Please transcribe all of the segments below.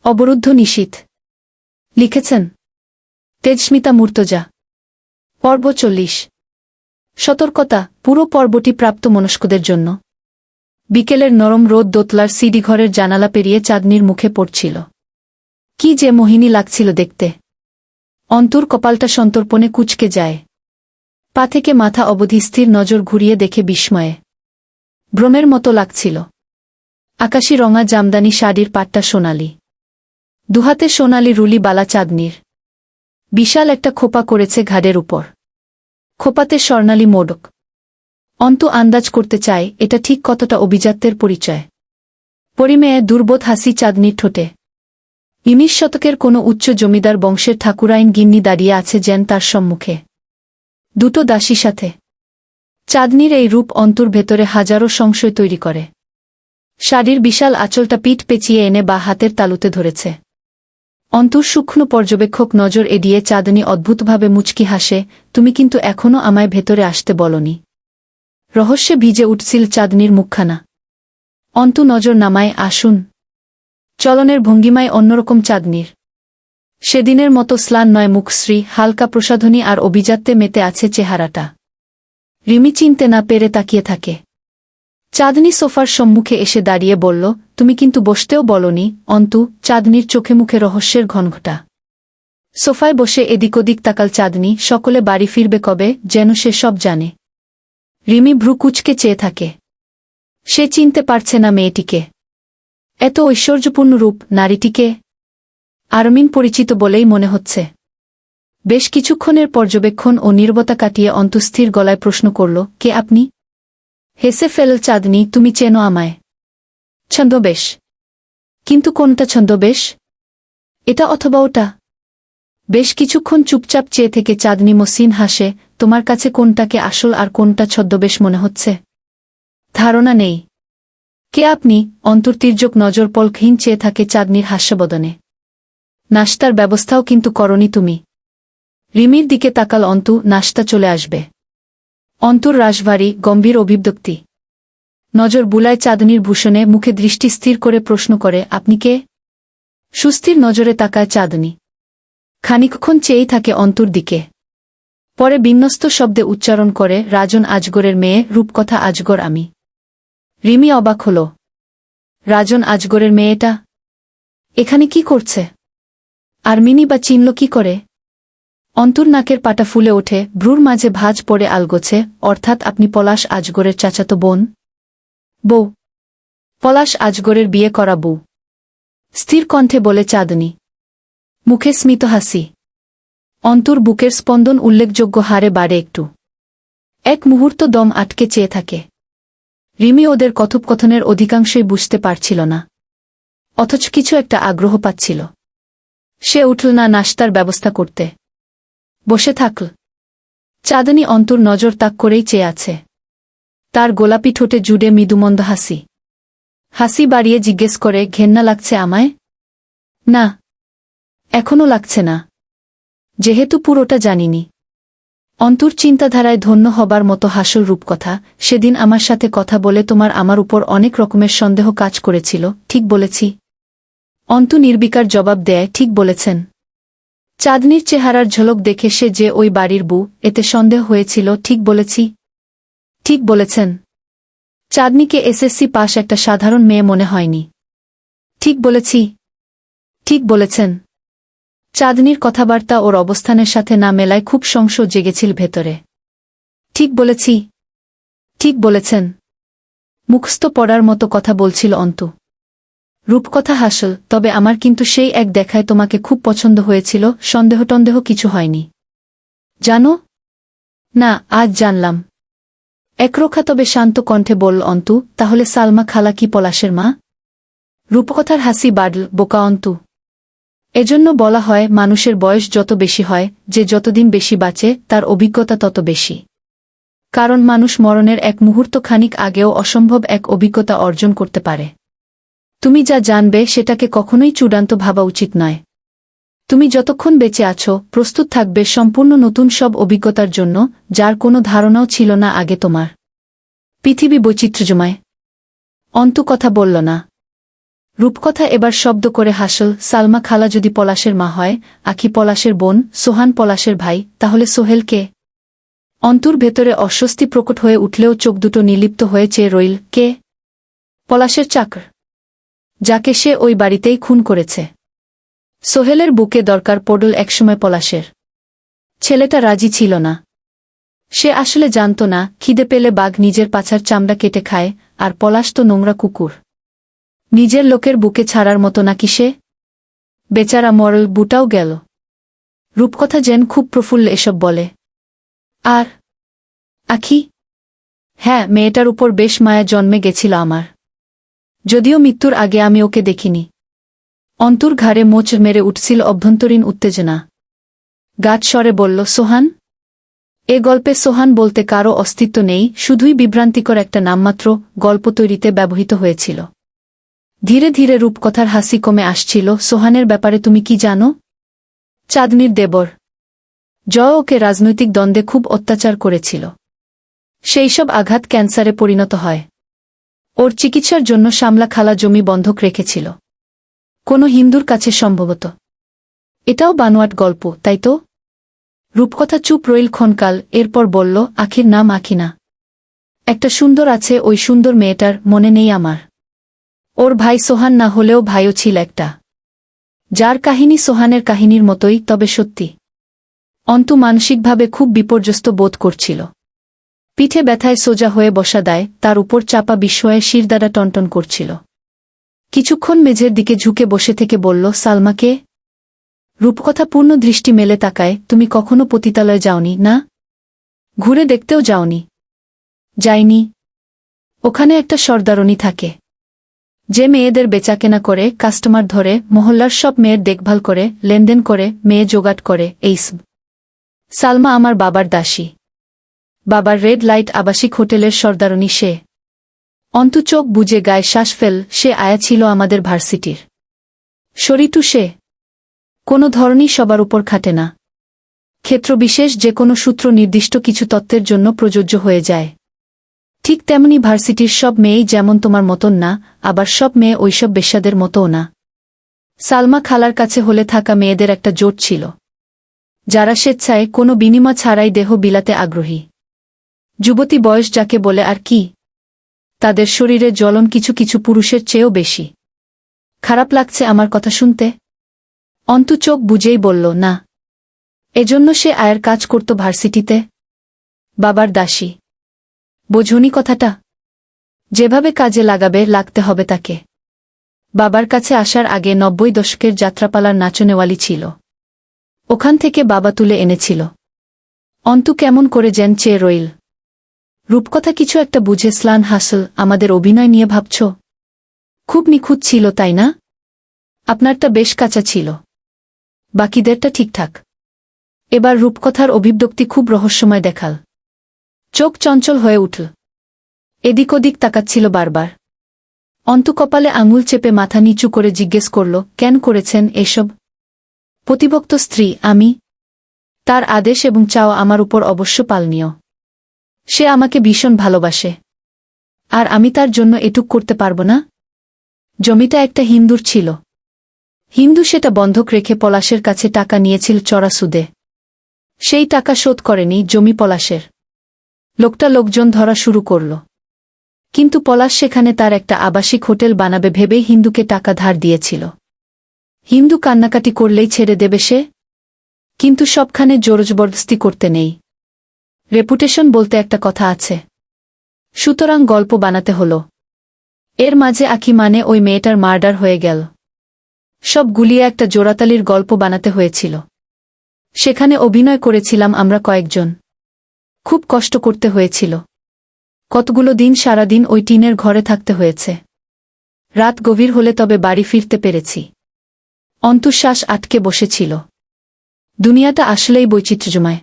অবরুদ্ধ নিশীথ। লিখেছেন তেজস্মিতা মুর্তজা। পর্ব 40। সতর্কতা। পুরো পর্বটি প্রাপ্তমনস্কদের জন্য। বিকেলের নরম রোদ দোতলার সিডি ঘরের জানালা পেরিয়ে চাঁদনির মুখে পড়ছিল। কি যে মোহিনী লাগছিল দেখতে। অন্তর কপালটা সন্তর্পণে কুঁচকে যায়। পা থেকে মাথা অবধি স্থির নজর ঘুরিয়ে দেখে বিস্ময়ে। ভ্রমের মতো লাগছিল। আকাশি রঙা জামদানি শাড়ির পাটটা সোনালি। দুহাতে সোনালি রুলি বালা চাঁদনির। বিশাল একটা খোপা করেছে ঘাড়ের উপর। খোপাতে স্বর্ণালী মোড়ক। অন্তু আন্দাজ করতে চায় এটা ঠিক কতটা অভিজাত্যের পরিচয়। পরিমেয়ে দুর্বোধ হাসি চাঁদনির ঠোঁটে। 19 শতকের কোনো উচ্চ জমিদার বংশের ঠাকুরাইন গিন্নি দাঁড়িয়ে আছে যেন তার সম্মুখে। দুটো দাসী সাথে। চাঁদনির এই রূপ অন্তুর ভেতরে হাজারো সংশয় তৈরি করে। শাড়ির বিশাল আঁচলটা পিঠ পেঁচিয়ে এনে বা হাতের তালুতে ধরেছে। অন্তুর সূক্ষ্ম পর্যবেক্ষক নজর এড়িয়ে চাঁদনি অদ্ভুতভাবে মুচকি হাসে। তুমি কিন্তু এখনও আমায় ভেতরে আসতে বলনি। রহস্যে ভিজে উঠছিল চাঁদনির মুখখানা। অন্তু নজর নামায়। আসুন। চলনের ভঙ্গিমায় অন্যরকম চাঁদনির। সেদিনের মতো স্লান নয় মুখশ্রী, হালকা প্রসাধনী আর অভিজাত্যে মেতে আছে চেহারাটা। রিমি চিনতে না পেরে তাকিয়ে থাকে। চাঁদনি সোফার সম্মুখে এসে দাঁড়িয়ে বলল, তুমি কিন্তু বসতেও বলনি। অন্তু। চাঁদনির চোখে মুখে রহস্যের ঘনঘটা। সোফায় বসে এদিক ওদিক তাকাল চাঁদনি। সকলে বাড়ি ফিরবে কবে যেন সে সব জানে। রিমি ভ্রু কুঁচকে চেয়ে থাকে। সে চিনতে পারছে না মেয়েটিকে। এত ঐশ্বর্যপূর্ণ রূপ নারীটিকে আরমিন পরিচিত বলেই মনে হচ্ছে। বেশ কিছুক্ষণের পর্যবেক্ষণ ও নীরবতা কাটিয়ে অন্তস্থির গলায় প্রশ্ন করল, কে আপনি? হেসে ফেল চাঁদনি, তুমি চেনো আমায়। ছন্দবেশ। কিন্তু কোনটা ছন্দবেশ? এটা অথবা ওটা? বেশ কিছুক্ষণ চুপচাপ চেয়ে থেকে চাঁদনি মসৃণ হাসে। তোমার কাছে কোনটাকে আসল আর কোনটা ছদ্মবেশ মনে হচ্ছে? ধারণা নেই। কে আপনি? অন্তর্তীর্যক নজর পলকহীন চেয়ে থাকে চাঁদনির হাস্যবদনে। নাশতার ব্যবস্থাও কিন্তু করনি তুমি। রিমির দিকে তাকাল অন্তু। নাশতা চলে আসবে। অন্তুর রাশভারী গম্ভীর অভিব্যক্তি। নজর বুলায় চাঁদনির ভূষণে, মুখে দৃষ্টি স্থির করে প্রশ্ন করে, আপনি কে? সুস্থির নজরে তাকায় চাঁদনি। খানিকক্ষণ চেয়েই থাকে অন্তুর দিকে। পরে বিন্যস্ত শব্দে উচ্চারণ করে, রাজন আজগরের মেয়ে, রূপকথা আজগর আমি। রিমি অবাক হল। রাজন আজগরের মেয়েটা এখানে কি করছে? আর মিনি বা চিনল কি করে? অন্তুর নাকের পাটা ফুলে ওঠে, ভ্রুর মাঝে ভাঁজ পড়ে আলগোছে। অর্থাৎ আপনি পলাশ আজগরের চাচাতো বোন? বউ। পলাশ আজগরের বিয়ে করা বউ। স্থির কণ্ঠে বলে চাঁদনি। মুখে স্মিত হাসি। অন্তুর বুকের স্পন্দন উল্লেখযোগ্য হারে বাড়ে একটু। এক মুহূর্ত দম আটকে চেয়ে থাকে। রিমি ওদের কথোপকথনের অধিকাংশই বুঝতে পারছিল না। অথচ কিছু একটা আগ্রহ পাচ্ছিল। সে উঠল না নাশতার ব্যবস্থা করতে। বসে থাকল। চাঁদনি অন্তুর নজর তাক করেই চেয়ে আছে। তার গোলাপি ঠোঁটে জুড়ে মৃদুমন্দ হাসি। হাসি বাড়িয়ে জিজ্ঞেস করে, ঘেন্না লাগছে আমায়? না, এখনো লাগছে না। যেহেতু পুরোটা জানিনি। অন্তুর চিন্তাধারায় ধন্য হবার মতো হাসল রূপকথা। সেদিন আমার সাথে কথা বলে তোমার আমার উপর অনেক রকমের সন্দেহ কাজ করেছিল, ঠিক বলেছি? অন্তু নির্বিকার জবাব দেয়, ঠিক বলেছেন। চাঁদনির চেহারার ঝলক দেখে সে যে ওই বাড়ির বউ, এতে সন্দেহ হয়েছিল। ঠিক বলেছি? ঠিক বলেছেন। চাঁদনিকে এসএসসি পাশ একটা সাধারণ মেয়ে মনে হয়নি। ঠিক বলেছি। ঠিক বলেছেন। চাঁদনির কথাবার্তা ওর অবস্থানের সাথে না মেলায় খুব সংশয় জেগেছিল ভেতরে। ঠিক বলেছি। ঠিক বলেছেন। মুখস্থ পড়ার মতো কথা বলছিল অন্তু। রূপকথা হাসল, তবে আমার কিন্তু সেই এক দেখায় তোমাকে খুব পছন্দ হয়েছিল, সন্দেহ টন্দেহ কিছু হয়নি। জানো? না, আজ জানলাম। একরোখা তবে শান্ত কণ্ঠে বলল অন্তু। তাহলে সালমা খালা কি পলাশের মা? রূপকথার হাসি বাড়ল। বোকা অন্তু। এজন্য বলা হয় মানুষের বয়স যত বেশি হয়, যে যতদিন বেশি বাঁচে তার অভিজ্ঞতা তত বেশি। কারণ মানুষ মরণের এক মুহূর্ত খানিক আগেও অসম্ভব এক অভিজ্ঞতা অর্জন করতে পারে। তুমি যা জানবে সেটাকে কখনোই চূড়ান্ত ভাবা উচিত নয়। তুমি যতক্ষণ বেঁচে আছো প্রস্তুত থাকবে সম্পূর্ণ নতুন সব অভিজ্ঞতার জন্য, যার কোনো ধারণাও ছিল না আগে তোমার। পৃথিবী বৈচিত্র্যময়। অন্তু কথা বলল না। রূপকথা এবার শব্দ করে হাসল। সালমা খালা যদি পলাশের মা হয়, আখি পলাশের বোন, সোহান পলাশের ভাই, তাহলে সোহেল কে? অন্তুর ভেতরে অস্বস্তি প্রকট হয়ে উঠলেও চোখ দুটো নির্লিপ্ত হয়ে চেয়ে রইল। কে? পলাশের চাকর, যাকে সে ওই বাড়িতেই খুন করেছে। সোহেলের বুকে দরকার পড়ল একসময় পলাশের। ছেলেটা রাজি ছিল না। সে আসলে জানত না, খিদে পেলে বাঘ নিজের পাছার চামড়া কেটে খায়, আর পলাশ তো নোংরা কুকুর। নিজের লোকের বুকে ছাড়ার মতো নাকি সে? বেচারা মরল, বুটাও গেল। রূপকথা যেন খুব প্রফুল্ল এসব বলে। আর আখি? হ্যাঁ, মেয়েটার উপর বেশ মায়া জন্মে গেছিল আমার। যদিও মৃত্যুর আগে আমি ওকে দেখিনি। অন্তুর ঘাড়ে মোচ মেরে উঠছিল অভ্যন্তরীণ উত্তেজনা। গাঢ় স্বরে বলল, সোহান? এ গল্পে সোহান বলতে কারও অস্তিত্ব নেই, শুধুই বিভ্রান্তিকর একটা নামমাত্র, গল্প তৈরিতে ব্যবহৃত হয়েছিল। ধীরে ধীরে রূপকথার হাসি কমে আসছিল। সোহানের ব্যাপারে তুমি কি জানো? চাঁদনির দেবর। জয় ওকে রাজনৈতিক দ্বন্দ্বে খুব অত্যাচার করেছিল। সেই সব আঘাত ক্যান্সারে পরিণত হয়। ওর চিকিৎসার জন্য শামলা খালা জমি বন্ধক রেখেছিল কোনো হিন্দুর কাছে সম্ভবত। এটাও বানোয়াট গল্প, তাই তো? রূপকথা চুপ রইল ক্ষণকাল, এরপর বলল, আখির নাম আখি না। একটা সুন্দর আছে, ওই সুন্দর মেয়েটার মনে নেই আমার। ওর ভাই সোহান না হলেও ভাইও ছিল একটা, যার কাহিনী সোহানের কাহিনীর মতোই, তবে সত্যি। অন্তু মানসিকভাবে খুব বিপর্যস্ত বোধ করছিল। পিঠে ব্যথায় সোজা হয়ে বসা দায়, তার উপর চাপা বিস্ময়ে শিরদাঁড়া টনটন করছিল। কিছুক্ষণ মেঝের দিকে ঝুঁকে বসে থেকে বলল, সালমাকে? রূপকথা পূর্ণ দৃষ্টি মেলে তাকায়। তুমি কখনো পতিতালয়ে যাওনি, না? ঘুরে দেখতেও যাওনি? যাইনি। ওখানে একটা সর্দারনী থাকে, যে মেয়েদের বেচাকেনা করে, কাস্টমার ধরে, মহল্লার সব মেয়ের দেখভাল করে, লেনদেন করে, মেয়ে জোগাড় করে, এইসব। সালমা আমার বাবার দাসী। বাবার রেড লাইট আবাসিক হোটেলের সর্দারনী সে। অন্তু চোখ বুজে গায়ে শ্বাস ফেল। সে আয়া ছিল আমাদের ভার্সিটির শরীটু। সে কোনো ধরনই সবার উপর খাটে না। ক্ষেত্রবিশেষ যে কোনো সূত্র নির্দিষ্ট কিছু তত্ত্বের জন্য প্রযোজ্য হয়ে যায়। ঠিক তেমনি ভার্সিটির সব মেয়েই যেমন তোমার মতন না, আবার সব মেয়ে ওইসব বেশ্যাদের মতোও না। সালমা খালার কাছে হলে থাকা মেয়েদের একটা জোট ছিল, যারা স্বেচ্ছায় কোনো বিনিময় ছাড়াই দেহ বিলাতে আগ্রহী। যুবতী বয়স যাকে বলে আর কি। তাদের শরীরে জ্বলন কিছু কিছু পুরুষের চেয়েও বেশি। খারাপ লাগছে আমার কথা শুনতে? অন্তু চোখ বুঝেই বলল, না। এজন্য সে আয়ের কাজ করত ভার্সিটিতে। বাবার দাসী। বোঝনি কথাটা? যেভাবে কাজে লাগাবে, লাগতে হবে তাকে। বাবার কাছে আসার আগে 90 দশকের যাত্রাপালার নাচনেওয়ালি ছিল। ওখান থেকে বাবা তুলে এনেছিল। অন্তু কেমন করে যেন চেয়ে রইল। রূপকথা কিছু একটা বুঝে স্লান হাসল। আমাদের অভিনয় নিয়ে ভাবছ? খুব নিখুঁত ছিল, তাই না? আপনারটা বেশ কাঁচা ছিল, বাকিদেরটা ঠিকঠাক। এবার রূপকথার অভিব্যক্তি খুব রহস্যময় দেখাল। চোখ চঞ্চল হয়ে উঠল, এদিক ওদিক তাকাচ্ছিল বারবার। অন্তু কপালে আঙুল চেপে মাথা নিচু করে জিজ্ঞেস করল, কেন করেছেন এসব? প্রতিভক্ত স্ত্রী আমি। তার আদেশ এবং চাওয়া আমার উপর অবশ্য পালনীয়। সে আমাকে ভীষণ ভালোবাসে, আর আমি তার জন্য এটুক করতে পারব না? জমিটা একটা হিন্দুর ছিল। হিন্দু সেটা বন্ধক রেখে পলাশের কাছে টাকা নিয়েছিল চড়া সুদে। সেই টাকা শোধ করেনি, জমি পলাশের। লোকটা লোকজন ধরা শুরু করল, কিন্তু পলাশ সেখানে তার একটা আবাসিক হোটেল বানাবে ভেবেই হিন্দুকে টাকা ধার দিয়েছিল। হিন্দু কান্নাকাটি করলেই ছেড়ে দেবে সে? কিন্তু সবখানে জোরজবরদস্তি করতে নেই। রেপুটেশন বলতে একটা কথা আছে। সুতরাং গল্প বানাতে হলো। এর মাঝে আখি মানে ওই মেয়েটার মার্ডার হয়ে গেল। সব গুলিয়ে একটা জোড়াতালির গল্প বানাতে হয়েছিল। সেখানে অভিনয় করেছিলাম আমরা কয়েকজন। খুব কষ্ট করতে হয়েছিল। কতগুলো দিন সারাদিন ওই টিনের ঘরে থাকতে হয়েছে। রাত গভীর হলে তবে বাড়ি ফিরতে পেরেছি। অন্তঃশ্বাস আটকে বসেছিল। দুনিয়াটা আসলেই বৈচিত্র্যময়।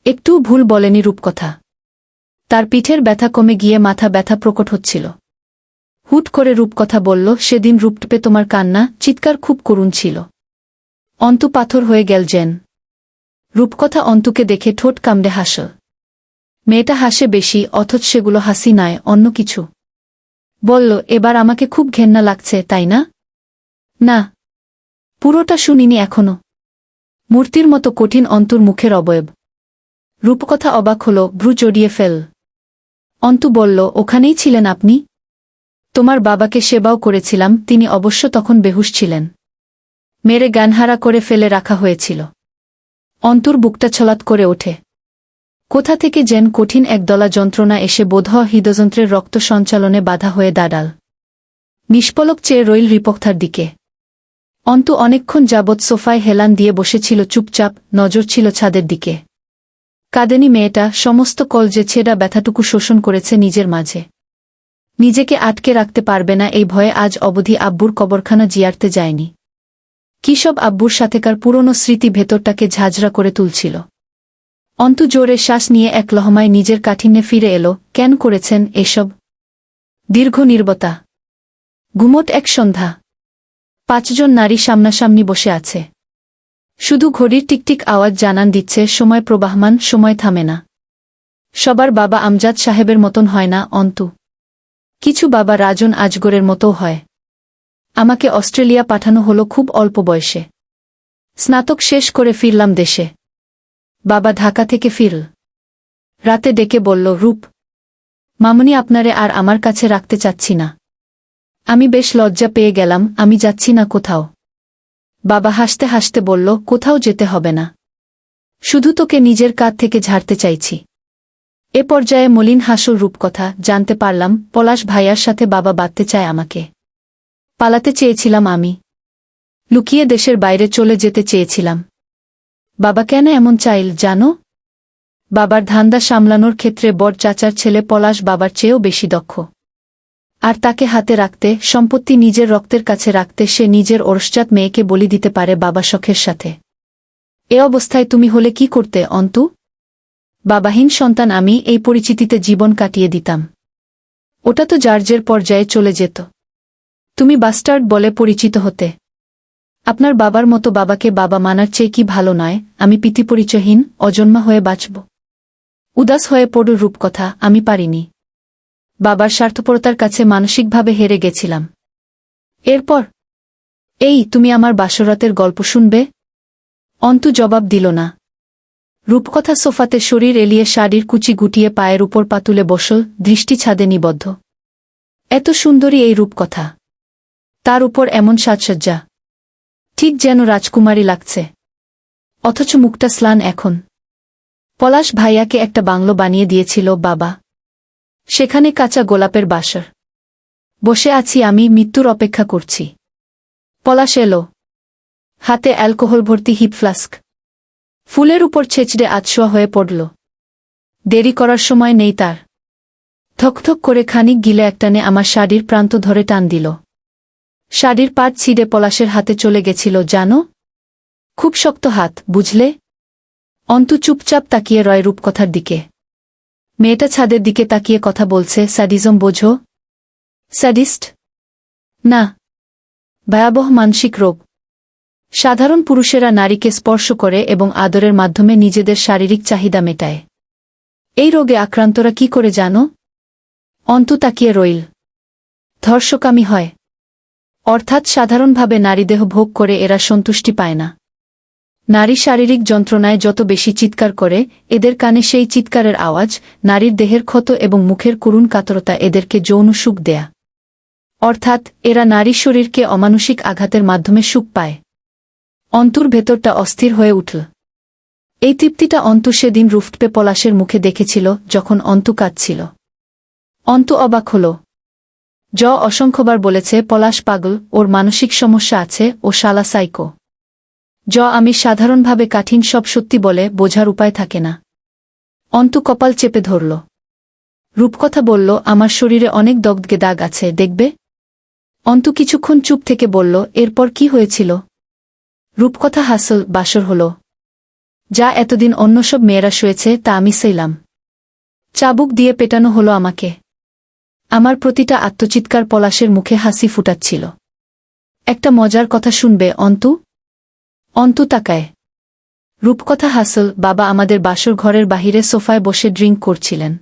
একটু ভুল বলেনি রূপকথা। তার পিঠের ব্যথা কমে গিয়ে মাথা ব্যথা প্রকট হচ্ছিল। হুট করে রূপকথা বলল, সেদিন রূপটুপে তোমার কান্না, চিৎকার খুব করুণ ছিল। অন্তু পাথর হয়ে গেল যেন। রূপকথা অন্তুকে দেখে ঠোঁট কামড়ে হাসল। মেয়েটা হাসে বেশি, অথচ সেগুলো হাসি নয়, অন্য কিছু। বলল, এবার আমাকে খুব ঘেন্না লাগছে, তাই না? না, পুরোটা শুনিনি এখনো। মূর্তির মতো কঠিন অন্তুর মুখের অবয়ব। রূপকথা অবাক হল, ভ্রু জড়িয়ে ফেল। অন্তু বলল, ওখানেই ছিলেন আপনি? তোমার বাবাকে সেবাও করেছিলাম, তিনি অবশ্য তখন বেহুশ ছিলেন। মেরে জ্ঞানহারা করে ফেলে রাখা হয়েছিল। অন্তুর বুকটা ছলাৎ করে ওঠে। কোথা থেকে যেন কঠিন একদলা যন্ত্রণা এসে বোধহয় হৃদযন্ত্রের রক্ত সঞ্চালনে বাধা হয়ে দাঁড়াল। নিষ্পলক চেয়ে রইল রিপকথার দিকে। অন্তু অনেকক্ষণ যাবৎ সোফায় হেলান দিয়ে বসেছিল চুপচাপ, নজর ছিল ছাদের দিকে। কাঁদেনি মেয়েটা, সমস্ত কলজে ছেঁড়া ব্যথাটুকু শোষণ করেছে নিজের মাঝে। নিজেকে আটকে রাখতে পারবে না এই ভয়ে আজ অবধি আব্বুর কবরখানা জিয়ারতে যায়নি। কী সব আব্বুর সাথেকার পুরনো স্মৃতি ভেতরটাকে ঝাঁঝরা করে তুলছিল। অন্তু জোরে শ্বাস নিয়ে এক লহমায় নিজের কাঠিন্যে ফিরে এলো। কেন করেছেন এসব? দীর্ঘ নীরবতা। গুমোট এক সন্ধ্যা। 5 জন নারী সামনাসামনি বসে আছে। শুধু ঘড়ির টিকটিক আওয়াজ জানান দিচ্ছে সময় প্রবাহমান, সময় থামে না। সবার বাবা আমজাদ সাহেবের মতন হয় না অন্তু। কিছু বাবা রাজন আজগরের মতোও হয়। আমাকে অস্ট্রেলিয়া পাঠানো হলো খুব অল্প বয়সে। স্নাতক শেষ করে ফিরলাম দেশে। বাবা ঢাকা থেকে ফিরল। রাতে ডেকে বলল, রূপ মামুনি আপনারে আর আমার কাছে রাখতে চাচ্ছি না। আমি বেশ লজ্জা পেয়ে গেলাম, আমি যাচ্ছি না কোথাও। বাবা হাসতে হাসতে বলল, কোথাও যেতে হবে না, শুধু তোকে নিজের কাঁধ থেকে ঝাড়তে চাইছি। এ পর্যায়ে মলিন হাসল রূপকথা। জানতে পারলাম পলাশ ভাইয়ার সাথে বাবা বাঁধতে চায় আমাকে। পালাতে চেয়েছিলাম আমি। লুকিয়ে দেশের বাইরে চলে যেতে চেয়েছিলাম। বাবা কেন এমন চাইল জানো? বাবার ধান্দা সামলানোর ক্ষেত্রে বড় চাচার ছেলে পলাশ বাবার চেয়েও বেশি দক্ষ। আর তাকে হাতে রাখতে, সম্পত্তি নিজের রক্তের কাছে রাখতে সে নিজের ওরসজাত মেয়েকে বলি দিতে পারে বাবা শখের সাথে। এ অবস্থায় তুমি হলে কি করতে অন্তু? বাবাহীন সন্তান আমি, এই পরিচিতিতে জীবন কাটিয়ে দিতাম। ওটা তো জার্জের পর্যায়ে চলে যেত। তুমি বাস্টার্ড বলে পরিচিত হতে। আপনার বাবার মতো বাবাকে বাবা মানার চেয়ে কি ভালো নয় আমি পিতৃপরিচয়হীন অজন্মা হয়ে বাঁচব? উদাস হয়ে পড়ল রূপকথা। আমি পারিনি। বাবার স্বার্থপরতার কাছে মানসিকভাবে হেরে গেছিলাম। এরপর এই তুমি আমার বাসরাতের গল্প শুনবে? অন্তু জবাব দিল না। রূপকথা সোফাতে শরীর এলিয়ে শাড়ির কুচি গুটিয়ে পায়ের উপর পাতুলে বসল, দৃষ্টি ছাদে নিবদ্ধ। এত সুন্দরী এই রূপকথা, তার উপর এমন সাজসজ্জা, ঠিক যেন রাজকুমারী লাগছে। অথচ মুখটা স্লান এখন। পলাশ ভাইয়াকে একটা বাংলো বানিয়ে দিয়েছিল বাবা। সেখানে কাঁচা গোলাপের বাসর। বসে আছি আমি, মৃত্যুর অপেক্ষা করছি। পলাশ এলো, হাতে অ্যালকোহল ভর্তি হিপ ফ্লাস্ক। ফুলের উপর ছেঁচড়ে আতশোয়া হয়ে পড়ল। দেরি করার সময় নেই তার। থকথক করে খানিক গিলে একটানে আমার শাড়ির প্রান্ত ধরে টান দিল। শাড়ির পাট ছিঁড়ে পলাশের হাতে চলে গেছিল জানো? খুব শক্ত হাত, বুঝলে? অন্তু চুপচাপ তাকিয়ে রয় রূপকথার দিকে। মেয়েটা ছাদের দিকে তাকিয়ে কথা বলছে। স্যাডিজম বোঝো? স্যাডিস্ট না, ভয়াবহ মানসিক রোগ। সাধারণ পুরুষেরা নারীকে স্পর্শ করে এবং আদরের মাধ্যমে নিজেদের শারীরিক চাহিদা মেটায়। এই রোগে আক্রান্তরা কি করে জানো? অন্তু তাকিয়ে রইল। ধর্ষকামী হয়। অর্থাৎ সাধারণভাবে নারীদেহ ভোগ করে এরা সন্তুষ্টি পায় না। নারী শারীরিক যন্ত্রণায় যত বেশি চিৎকার করে, এদের কানে সেই চিৎকারের আওয়াজ, নারীর দেহের ক্ষত এবং মুখের করুণ কাতরতা এদেরকে যৌন সুখ দেয়া। অর্থাৎ এরা নারী শরীরকে অমানুষিক আঘাতের মাধ্যমে সুখ পায়। অন্তুর ভেতরটা অস্থির হয়ে উঠল। এই তৃপ্তিটা অন্তু সেদিন রুফটপে পলাশের মুখে দেখেছিল যখন অন্তু কাঁদছিল। অন্তু অবাক হল। অসংখ্যবার বলেছে পলাশ পাগল, ওর মানসিক সমস্যা আছে, ও শালা সাইকো। আমি সাধারণভাবে কাঠিন সব সত্যি বলে বোঝার উপায় থাকে না। অন্তু কপাল চেপে ধরল। রূপকথা বলল, আমার শরীরে অনেক দগদগে দাগ আছে, দেখবে? অন্তু কিছুক্ষণ চুপ থেকে বলল, এরপর কি হয়েছিল? রূপকথা হাসল, বাসর হল। যা এতদিন অন্য সব মেয়েরা শুয়েছে তা আমি সইলাম। চাবুক দিয়ে পেটানো হলো আমাকে। আমার প্রতিটা আত্মচিৎকার পলাশের মুখে হাসি ফুটাচ্ছিল। একটা মজার কথা শুনবে অন্তু? অন্তু তাকায়। রূপকথা হাসল, বাবা আমাদের বাসর ঘরের বাহিরে সোফায় বসে ড্রিঙ্ক করছিলেন।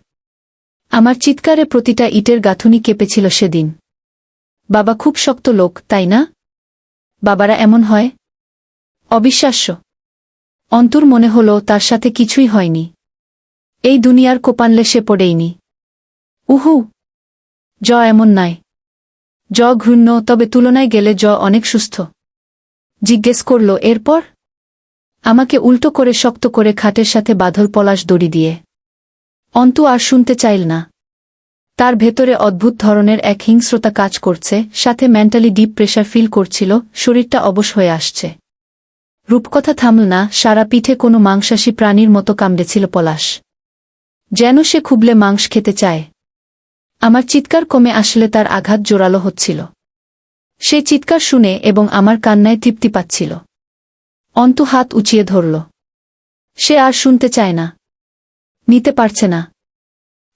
আমার চিৎকারে প্রতিটা ইটের গাঁথুনি কেঁপেছিল সেদিন। বাবা খুব শক্ত লোক, তাই না? বাবারা এমন হয়? অবিশ্বাস্য। অন্তুর মনে হল তার সাথে কিছুই হয়নি। এই দুনিয়ার কোপানলে সে পড়েইনি। উহু। এমন নয়। ঘৃণ্য, তবে তুলনায় গেলে অনেক সুস্থ। জিজ্ঞেস করল, এরপর? আমাকে উল্টো করে শক্ত করে খাটের সাথে বাঁধল পলাশ দড়ি দিয়ে। অন্তু আর শুনতে চাইল না। তার ভেতরে অদ্ভুত ধরনের এক হিংস্রতা কাজ করছে, সাথে মেন্টালি ডিপ প্রেশার ফিল করছিল, শরীরটা অবশ হয়ে আসছে। রূপকথা থামল না, সারা পিঠে কোনো মাংসাশী প্রাণীর মতো কামড়েছিল পলাশ। যেন সে খুবলে মাংস খেতে চায়। আমার চিৎকার কমে আসলে তার আঘাত জোরালো হচ্ছিল। সে চিৎকার শুনে এবং আমার কান্নায় তৃপ্তি পাচ্ছিল। অন্তু হাত উঁচিয়ে ধরল। সে আর শুনতে চায় না, নিতে পারছে না।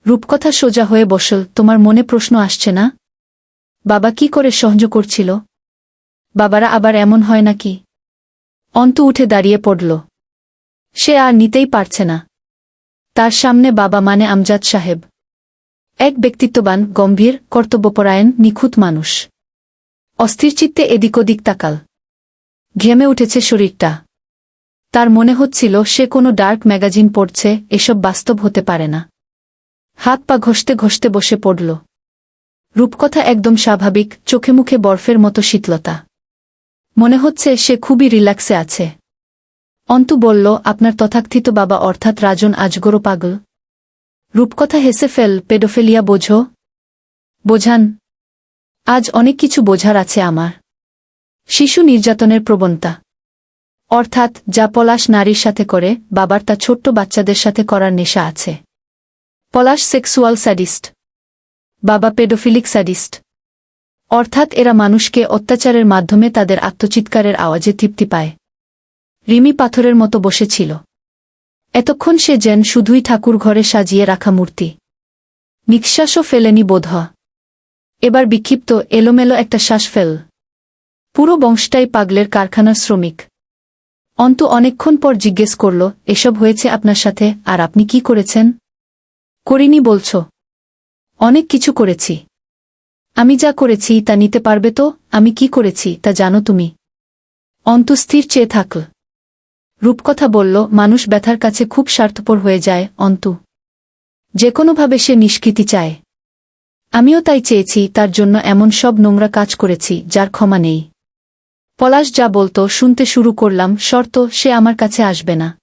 রূপকথা সোজা হয়ে বসল। তোমার মনে প্রশ্ন আসছে না? বাবা কি করে সহ্য করছিল? বাবারা আবার এমন হয় নাকি? অন্তু উঠে দাঁড়িয়ে পড়ল। সে আর নিতেই পারছে না। তার সামনে বাবা মানে আমজাদ সাহেব। এক ব্যক্তিত্ববান, গম্ভীর, কর্তব্যপরায়ণ, নিখুঁত মানুষ। অস্থির চিত্তে এদিক ওদিক তাকাল। ঘেমে উঠেছে শরীরটা। তার মনে হচ্ছিল সে কোনো ডার্ক ম্যাগাজিন পড়ছে, এসব বাস্তব হতে পারে না। হাত পা ঘষতে ঘষতে বসে পড়ল। রূপকথা একদম স্বাভাবিক, চোখে মুখে বরফের মতো শীতলতা। মনে হচ্ছে সে খুবই রিল্যাক্সে আছে। অন্তু বলল, আপনার তথাকথিত বাবা অর্থাৎ রাজন আজগরও পাগল? রূপকথা হেসে ফেল। পেডোফিলিয়া বোঝো? বোঝান। আজ অনেক কিছু বোঝার আছে আমার। শিশু নির্যাতনের প্রবণতা, অর্থাৎ যা পলাশ নারীর সাথে করে, বাবার তা ছোট্ট বাচ্চাদের সাথে করার নেশা আছে। পলাশ সেক্সুয়াল স্যাডিস্ট, বাবা পেডোফিলিক স্যাডিস্ট। অর্থাৎ এরা মানুষকে অত্যাচারের মাধ্যমে তাদের আত্মচিৎকারের আওয়াজে তৃপ্তি পায়। রিমি পাথরের মতো বসেছিল। এতক্ষণ সে যেন শুধুই ঠাকুর ঘরে সাজিয়ে রাখা মূর্তি। নিঃশ্বাসও ফেলেনি বোধহয়। এবার বিক্ষিপ্ত, এলোমেলো একটা শ্বাস ফেল। পুরো বংশটাই পাগলের কারখানার শ্রমিক। অন্তু অনেকক্ষণ পর জিজ্ঞেস করল, এসব হয়েছে আপনার সাথে, আর আপনি কি করেছেন? করিনি বলছ? অনেক কিছু করেছি। আমি যা করেছি তা নিতে পারবে তো? আমি কি করেছি তা জানো তুমি? অন্তু স্থির চেয়ে থাকল। রূপকথা বলল, মানুষ ব্যথার কাছে খুব স্বার্থপর হয়ে যায় অন্তু। যে কোনোভাবে সে নিষ্কৃতি চায়। আমিও তাই চেয়েছি, তার জন্য এমন সব নোংরা কাজ করেছি যার ক্ষমা নেই। পলাশ যা বলতো শুনতে শুরু করলাম, শর্ত, সে আমার কাছে আসবে না।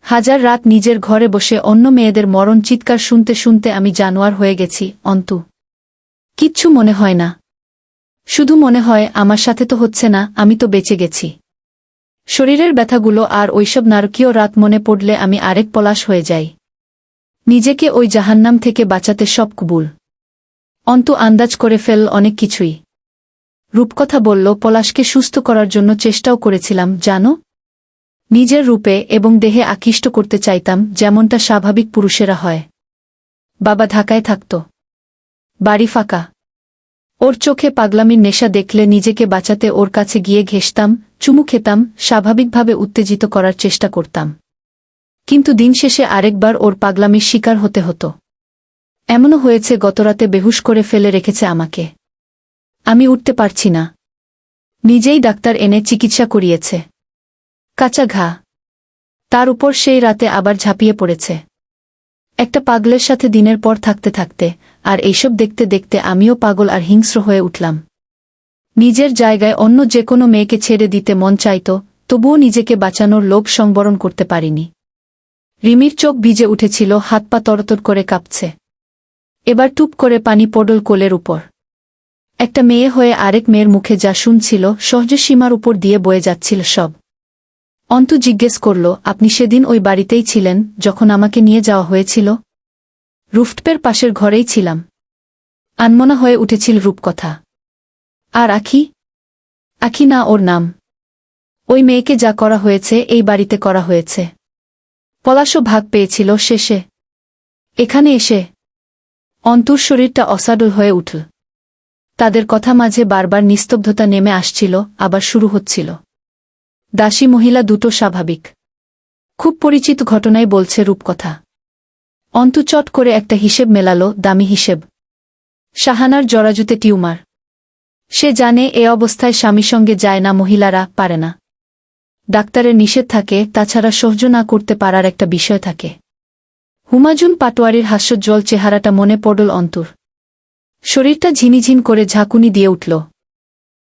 হাজার রাত নিজের ঘরে বসে অন্য মেয়েদের মরণ চিৎকার শুনতে শুনতে আমি জানোয়ার হয়ে গেছি অন্তু। কিচ্ছু মনে হয় না। শুধু মনে হয় আমার সাথে তো হচ্ছে না, আমি তো বেঁচে গেছি। শরীরের ব্যথাগুলো আর ওইসব নারকীয় রাত মনে পড়লে আমি আরেক পলাশ হয়ে যাই। নিজেকে ওই জাহান্নাম থেকে বাঁচাতে সব কবুল। অন্তু আন্দাজ করে ফেল অনেক কিছুই। রূপকথা বলল, পলাশকে সুস্থ করার জন্য চেষ্টাও করেছিলাম জানো। নিজের রূপে এবং দেহে আকৃষ্ট করতে চাইতাম, যেমনটা স্বাভাবিক পুরুষেরা হয়। বাবা ঢাকায় থাকত। বাড়ি ফাঁকা। ওর চোখে পাগলামির নেশা দেখলে নিজেকে বাঁচাতে ওর কাছে গিয়ে ঘেঁষতাম, চুমু খেতাম, স্বাভাবিকভাবে উত্তেজিত করার চেষ্টা করতাম। কিন্তু দিন শেষে আরেকবার ওর পাগলামির শিকার হতে হতো। এমনও হয়েছে গতরাতে বেহুশ করে ফেলে রেখেছে আমাকে। আমি উঠতে পারছি না। নিজেই ডাক্তার এনে চিকিৎসা করিয়েছে। কাঁচা ঘা। তার উপর সেই রাতে আবার ঝাঁপিয়ে পড়েছে। একটা পাগলের সাথে দিনের পর থাকতে থাকতে, আর এইসব দেখতে দেখতে আমিও পাগল আর হিংস্র হয়ে উঠলাম। নিজের জায়গায় অন্য যে কোনো মেয়েকে ছেড়ে দিতে মন চাইত, তবুও নিজেকে বাঁচানোর লোভ সংবরণ করতে পারিনি। রিমির চোখ ভিজে উঠেছিল, হাত পা তরতর করে কাঁপছে। এবার টুপ করে পানি পড়ল কোলের উপর। একটা মেয়ে হয়ে আরেক মেয়ের মুখে যা শুনছিল, সহজে সীমার উপর দিয়ে বয়ে যাচ্ছিল সব। অন্তু জিজ্ঞেস করল, আপনি সেদিন ওই বাড়িতেই ছিলেন যখন আমাকে নিয়ে যাওয়া হয়েছিল? রুফটপের পাশের ঘরেই ছিলাম। আনমনা হয়ে উঠেছিল রূপকথা। আর আখি? আখি না ওর নাম। ওই মেয়েকে যা করা হয়েছে এই বাড়িতে করা হয়েছে। পলাশও ভাগ পেয়েছিল শেষে। এখানে এসে অন্তুর শরীরটা অসাডল হয়ে উঠল। তাদের কথা মাঝে বারবার নিস্তব্ধতা নেমে আসছিল, আবার শুরু হচ্ছিল। দাসী মহিলা দুটো স্বাভাবিক। খুব পরিচিত ঘটনাই বলছে রূপকথা। অন্তু চট করে একটা হিসেব মেলালো, দামি হিসেব। শাহানার জরাজুতে টিউমার। সে জানে এ অবস্থায় স্বামী সঙ্গে যায় না, মহিলারা পারে না। ডাক্তারের নিষেধ থাকে, তাছাড়া সহ্য না করতে পারার একটা বিষয় থাকে। হুমায়ুন পাটোয়ারির হাস্যোজ্জ্বল চেহারাটা মনে পড়ল অন্তুর। শরীরটা ঝিমিঝিম করে ঝাঁকুনি দিয়ে উঠল।